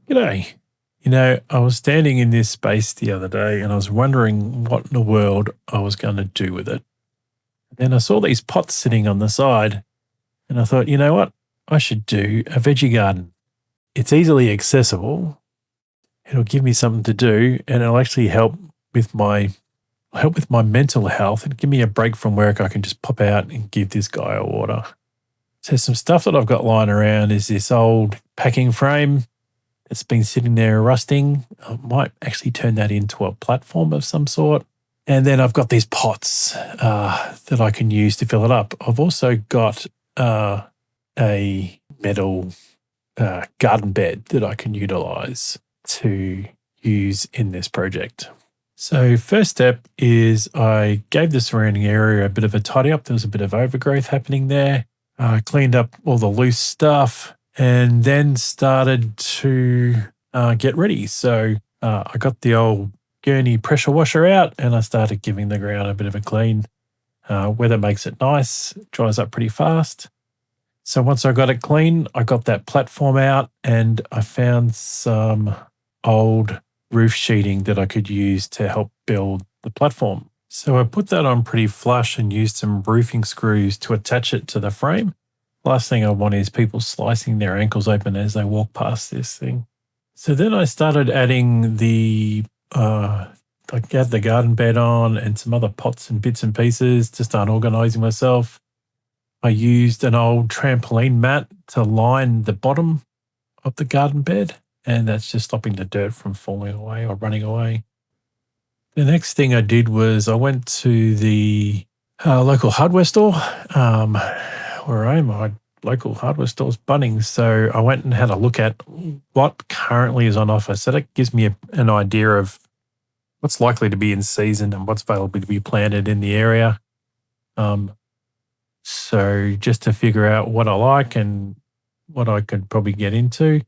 G'day. I was standing in this space the other day and I was wondering what in the world I was going to do with it. Then I saw these pots sitting on the side and I thought, you know what? I should do a veggie garden. It's easily accessible. It'll give me something to do and it'll actually help with my mental health and give me a break from work. I can just pop out and give this guy a water. So some stuff that I've got lying around is this old packing frame. It's been sitting there rusting. I might actually turn that into a platform of some sort. And then I've got these pots that I can use to fill it up. I've also got a metal garden bed that I can utilise to use in this project. So first step is I gave the surrounding area a bit of a tidy up. There was a bit of overgrowth happening there. I cleaned up all the loose stuff. And then started to get ready. So I got the old gurney pressure washer out and I started giving the ground a bit of a clean. Weather makes it nice, it dries up pretty fast. So once I got it clean, I got that platform out and I found some old roof sheeting that I could use to help build the platform. So I put that on pretty flush and used some roofing screws to attach it to the frame. Last thing I want is people slicing their ankles open as they walk past this thing. So then I started adding I had the garden bed on and some other pots and bits and pieces to start organising myself. I used an old trampoline mat to line the bottom of the garden bed, and that's just stopping the dirt from falling away or running away. The next thing I did was I went to the local hardware store. Where I am, my local hardware store is Bunnings. So I went and had a look at what currently is on offer. So that gives me an idea of what's likely to be in season and what's available to be planted in the area. So just to figure out what I like and what I could probably get into.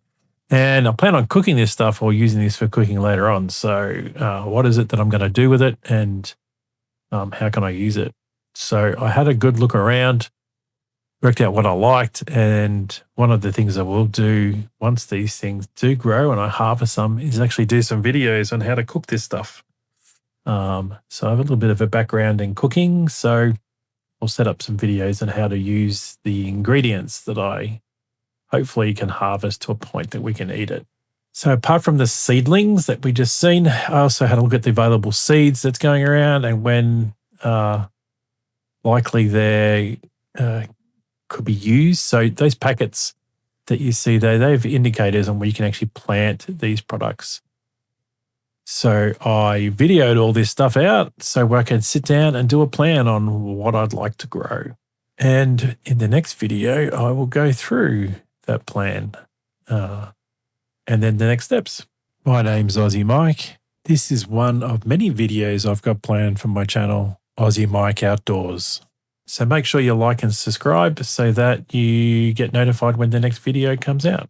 And I plan on cooking this stuff or using this for cooking later on. So what is it that I'm going to do with it and how can I use it? So I had a good look around. Worked out what I liked, and one of the things I will do once these things do grow and I harvest them is actually do some videos on how to cook this stuff. So I have a little bit of a background in cooking, so I'll set up some videos on how to use the ingredients that I hopefully can harvest to a point that we can eat it. So apart from the seedlings that we just seen, I also had a look at the available seeds that's going around and when likely they're could be used. So those packets that you see there, they have indicators on where you can actually plant these products. So I videoed all this stuff out so I could sit down and do a plan on what I'd like to grow. And in the next video, I will go through that plan and then the next steps. My name's Aussie Mike. This is one of many videos I've got planned for my channel, Aussie Mike Outdoors. So make sure you like and subscribe so that you get notified when the next video comes out.